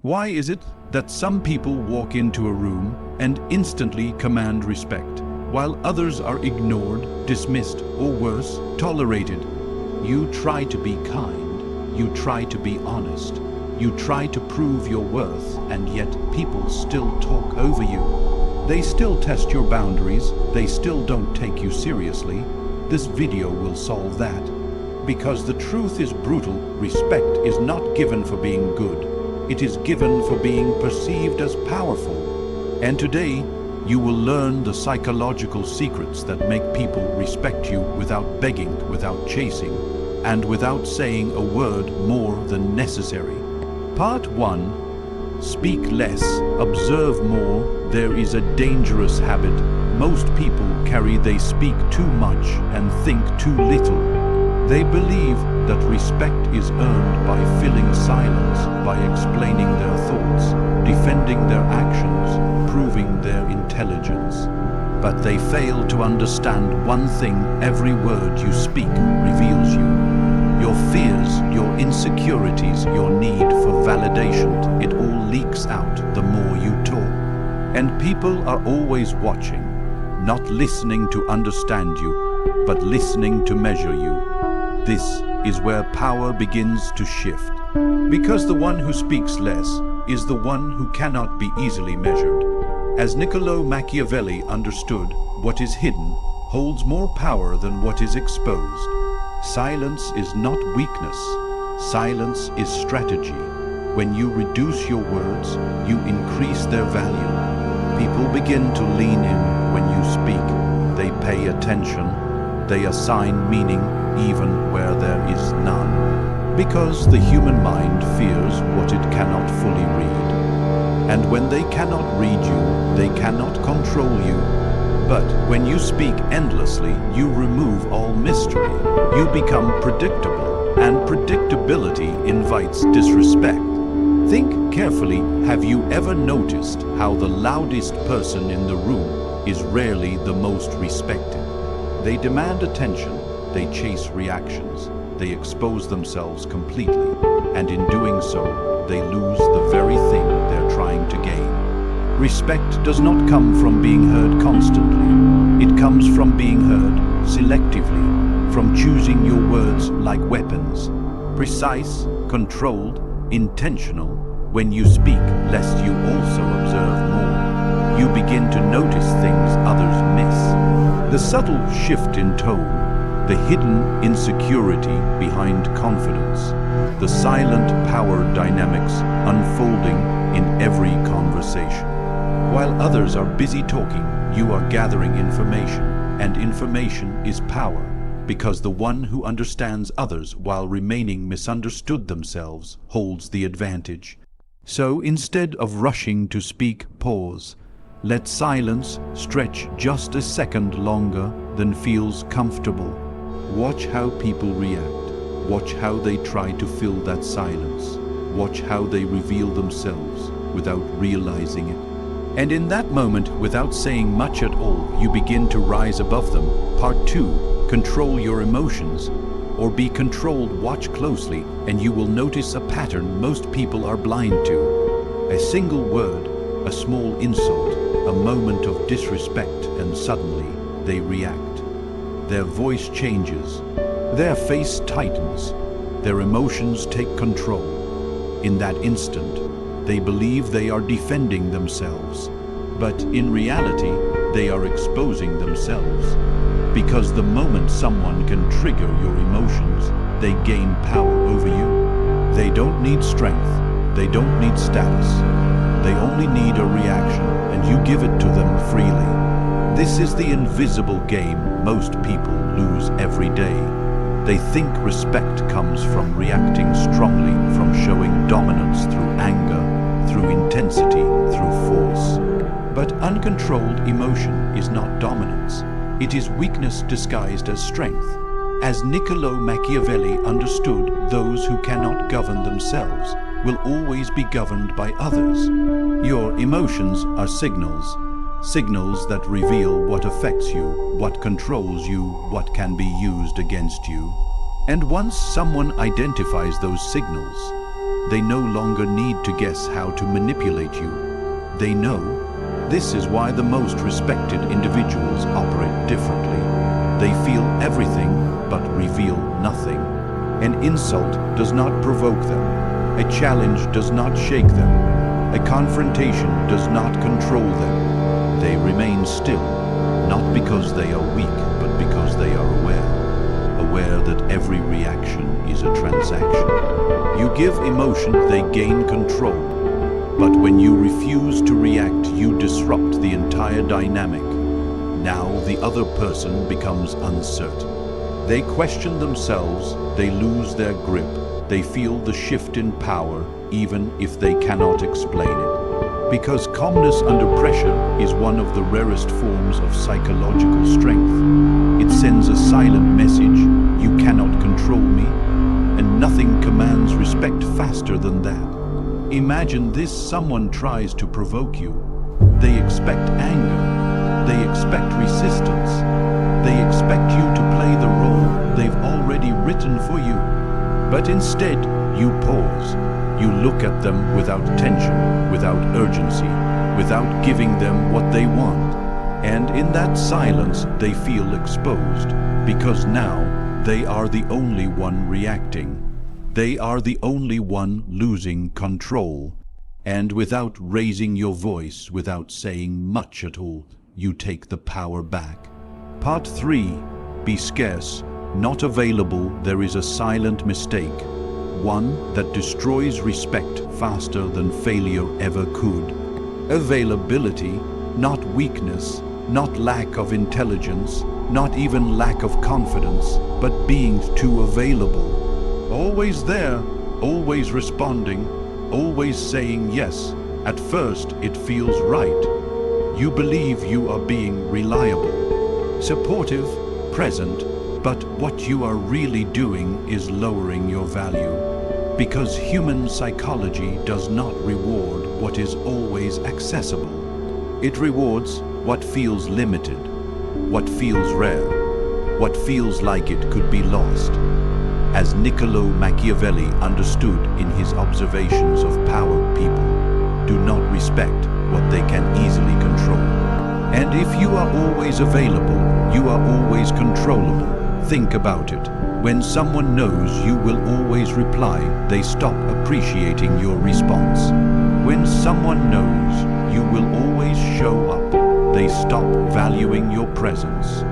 Why is it that some people walk into a room and instantly command respect, while others are ignored, dismissed, or worse, tolerated? You try to be kind, you try to be honest, you try to prove your worth, and yet people still talk over you. They still test your boundaries, they still don't take you seriously. This video will solve that. Because the truth is brutal, respect is not given for being good. It is given for being perceived as powerful. And today, you will learn the psychological secrets that make people respect you without begging, without chasing, and without saying a word more than necessary. Part 1. Speak less, observe more. There is a dangerous habit most people carry. They speak too much and think too little. They believe that respect is earned by filling silence, by explaining their thoughts, defending their actions, proving their intelligence. But they fail to understand one thing: every word you speak reveals you. Your fears, your insecurities, your need for validation, it all leaks out the more you talk. And people are always watching, not listening to understand you, but listening to measure you. This is where power begins to shift. Because the one who speaks less is the one who cannot be easily measured. As Niccolò Machiavelli understood, what is hidden holds more power than what is exposed. Silence is not weakness. Silence is strategy. When you reduce your words, you increase their value. People begin to lean in when you speak. They pay attention. They assign meaning even where there is none. Because the human mind fears what it cannot fully read. And when they cannot read you, they cannot control you. But when you speak endlessly, you remove all mystery. You become predictable, and predictability invites disrespect. Think carefully. Have you ever noticed how the loudest person in the room is rarely the most respected? They demand attention. They chase reactions, they expose themselves completely, and in doing so, they lose the very thing they're trying to gain. Respect does not come from being heard constantly. It comes from being heard selectively, from choosing your words like weapons. Precise, controlled, intentional. When you speak, lest you also observe more, you begin to notice things others miss. The subtle shift in tone, the hidden insecurity behind confidence, the silent power dynamics unfolding in every conversation. While others are busy talking, you are gathering information, and information is power, because the one who understands others while remaining misunderstood themselves holds the advantage. So instead of rushing to speak, pause. Let silence stretch just a second longer than feels comfortable. Watch how people react. Watch how they try to fill that silence. Watch how they reveal themselves without realizing it. And in that moment, without saying much at all, you begin to rise above them. Part 2. Control your emotions. Or be controlled. Watch closely, and you will notice a pattern most people are blind to. A single word, a small insult, a moment of disrespect, and suddenly they react. Their voice changes, their face tightens, their emotions take control. In that instant, they believe they are defending themselves, but in reality, they are exposing themselves. Because the moment someone can trigger your emotions, they gain power over you. They don't need strength, they don't need status. They only need a reaction, and you give it to them freely. This is the invisible game most people lose every day. They think respect comes from reacting strongly, from showing dominance through anger, through intensity, through force. But uncontrolled emotion is not dominance. It is weakness disguised as strength. As Niccolò Machiavelli understood, those who cannot govern themselves will always be governed by others. Your emotions are signals. Signals that reveal what affects you, what controls you, what can be used against you. And once someone identifies those signals, They no longer need to guess how to manipulate you. They know. This is why the most respected individuals operate differently. They feel everything but reveal nothing. An insult does not provoke them. A challenge does not shake them. A confrontation does not control them. They remain still, not because they are weak, but because they are aware that every reaction is a transaction. You give emotion, they gain control. But when you refuse to react, you disrupt the entire dynamic. Now the other person becomes uncertain. They question themselves, they lose their grip, they feel the shift in power, even if they cannot explain it. Because calmness under pressure is one of the rarest forms of psychological strength. It sends a silent message: you cannot control me, and nothing commands respect faster than that. Imagine this: someone tries to provoke you. They expect anger. They expect resistance. They expect you to play the role they've already written for you. But instead, you pause. You look at them without tension, without urgency, without giving them what they want. And in that silence, they feel exposed, because now they are the only one reacting. They are the only one losing control. And without raising your voice, without saying much at all, you take the power back. Part 3. Be scarce, not available. There is a silent mistake. One that destroys respect faster than failure ever could. Availability, not weakness, not lack of intelligence, not even lack of confidence, but being too available. Always there, always responding, always saying yes. At first, it feels right. You believe you are being reliable, supportive, present, but what you are really doing is lowering your value. Because human psychology does not reward what is always accessible. It rewards what feels limited, what feels rare, what feels like it could be lost. As Niccolò Machiavelli understood in his observations of power, people do not respect what they can easily control. And if you are always available, you are always controllable. Think about it. When someone knows you will always reply, they stop appreciating your response. When someone knows you will always show up, they stop valuing your presence.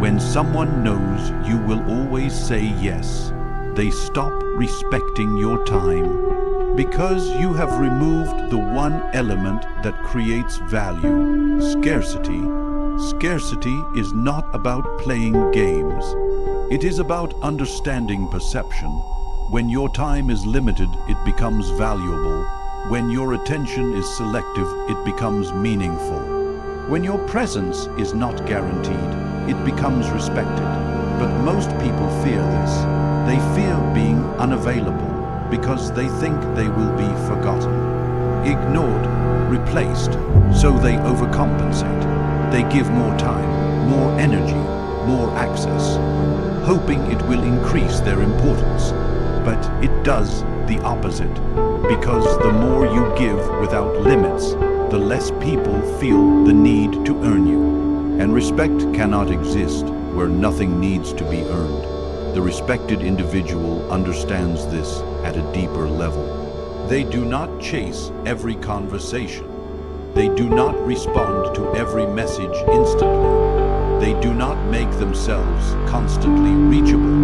When someone knows you will always say yes, they stop respecting your time. Because you have removed the one element that creates value: scarcity. Scarcity is not about playing games. It is about understanding perception. When your time is limited, it becomes valuable. When your attention is selective, it becomes meaningful. When your presence is not guaranteed, it becomes respected. But most people fear this. They fear being unavailable because they think they will be forgotten, ignored, replaced, so they overcompensate. They give more time, more energy, more access, hoping it will increase their importance. But it does the opposite, because the more you give without limits, the less people feel the need to earn you. And respect cannot exist where nothing needs to be earned. The respected individual understands this at a deeper level. They do not chase every conversation. They do not respond to every message instantly. They do not make themselves constantly reachable.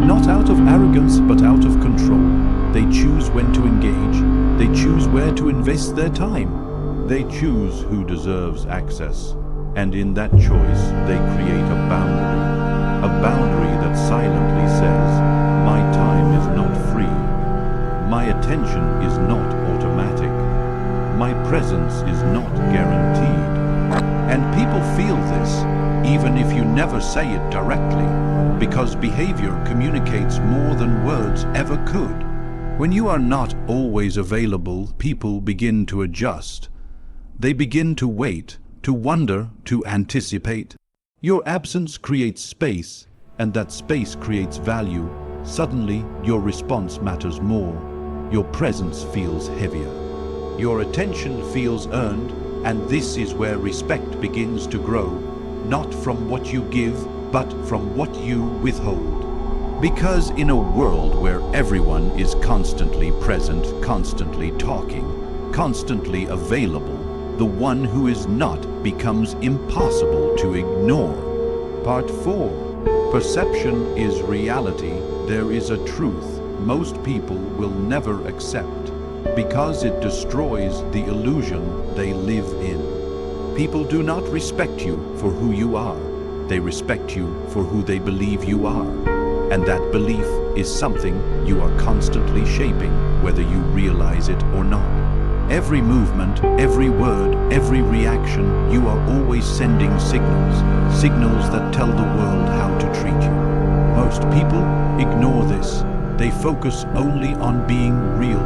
Not out of arrogance, but out of control. They choose when to engage. They choose where to invest their time. They choose who deserves access. And in that choice, they create a boundary that silently says, my time is not free. My attention is not automatic. My presence is not guaranteed. And people feel this, even if you never say it directly, because behavior communicates more than words ever could. When you are not always available, people begin to adjust. They begin to wait, to wonder, to anticipate. Your absence creates space, and that space creates value. Suddenly, your response matters more. your presence feels heavier. Your attention feels earned, and this is where respect begins to grow, not from what you give, but from what you withhold. Because in a world where everyone is constantly present, constantly talking, constantly available, the one who is not becomes impossible to ignore. Part 4. Perception is reality. There is a truth most people will never accept because it destroys the illusion they live in. People do not respect you for who you are. They respect you for who they believe you are. And that belief is something you are constantly shaping, whether you realize it or not. Every movement, every word, every reaction, you are always sending signals that tell the world how to treat you. Most people ignore this. They focus only on being real,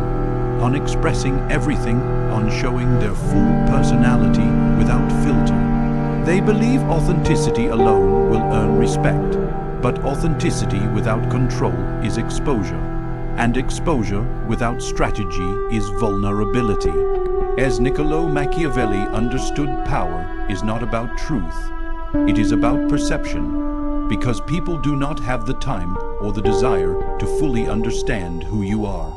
on expressing everything, on showing their full personality without filter. They believe authenticity alone will earn respect, but authenticity without control is exposure, and exposure without strategy is vulnerability. As Niccolò Machiavelli understood, power is not about truth, it is about perception. Because people do not have the time or the desire to fully understand who you are.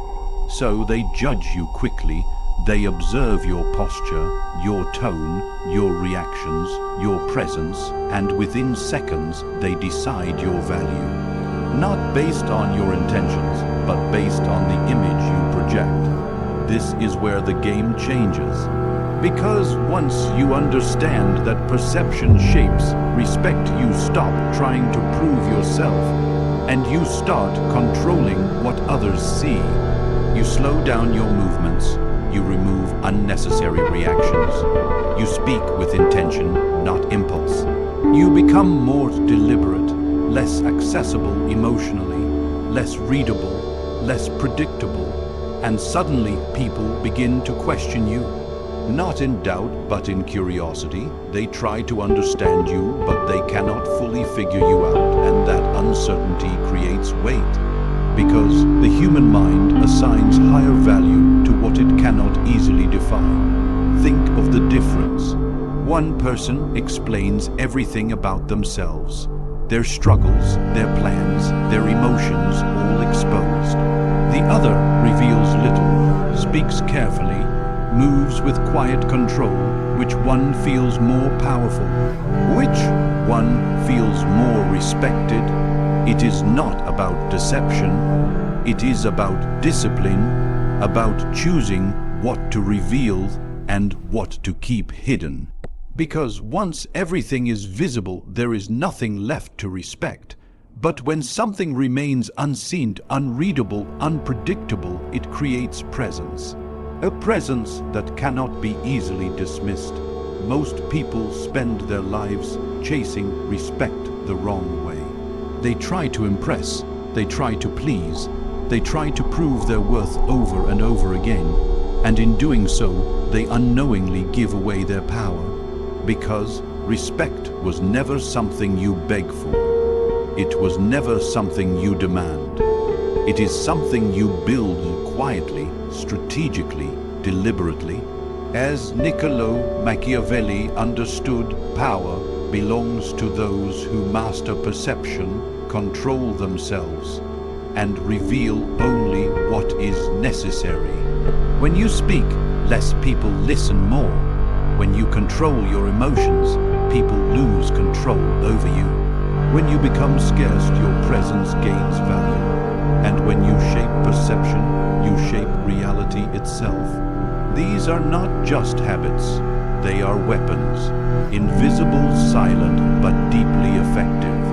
So they judge you quickly, they observe your posture, your tone, your reactions, your presence, and within seconds they decide your value. Not based on your intentions, but based on the image you project. This is where the game changes. Because once you understand that perception shapes respect, you stop trying to prove yourself, and you start controlling what others see. You slow down your movements, you remove unnecessary reactions, you speak with intention, not impulse. You become more deliberate, less accessible emotionally, less readable, less predictable, and suddenly people begin to question you. Not in doubt, but in curiosity. They try to understand you, but they cannot fully figure you out, and that uncertainty creates weight. Because the human mind assigns higher value to what it cannot easily define. Think of the difference. One person explains everything about themselves. Their struggles, their plans, their emotions, all exposed. The other reveals little, speaks carefully, moves with quiet control. Which one feels more powerful? Which one feels more respected? It is not about deception. It is about discipline, about choosing what to reveal and what to keep hidden. Because once everything is visible, there is nothing left to respect. But when something remains unseen, unreadable, unpredictable, it creates presence. A presence that cannot be easily dismissed. Most people spend their lives chasing respect the wrong way. They try to impress, they try to please, they try to prove their worth over and over again, and in doing so, they unknowingly give away their power. Because respect was never something you beg for. It was never something you demand. It is something you build quietly, strategically, deliberately. As Niccolò Machiavelli understood, power belongs to those who master perception, control themselves, and reveal only what is necessary. When you speak, less people listen more. When you control your emotions, people lose control over you. When you become scarce, your presence gains value. And when you shape perception, you shape reality itself. These are not just habits, they are weapons, invisible, silent, but deeply effective.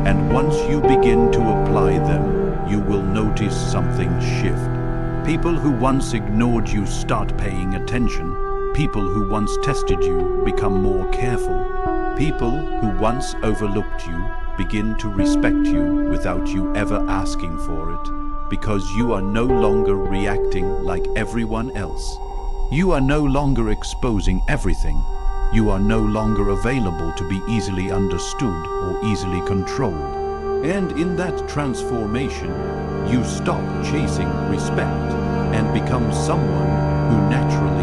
And once you begin to apply them, you will notice something shift. People who once ignored you start paying attention. People who once tested you become more careful. People who once overlooked you begin to respect you without you ever asking for it, because you are no longer reacting like everyone else. You are no longer exposing everything. You are no longer available to be easily understood or easily controlled. And in that transformation, you stop chasing respect and become someone who naturally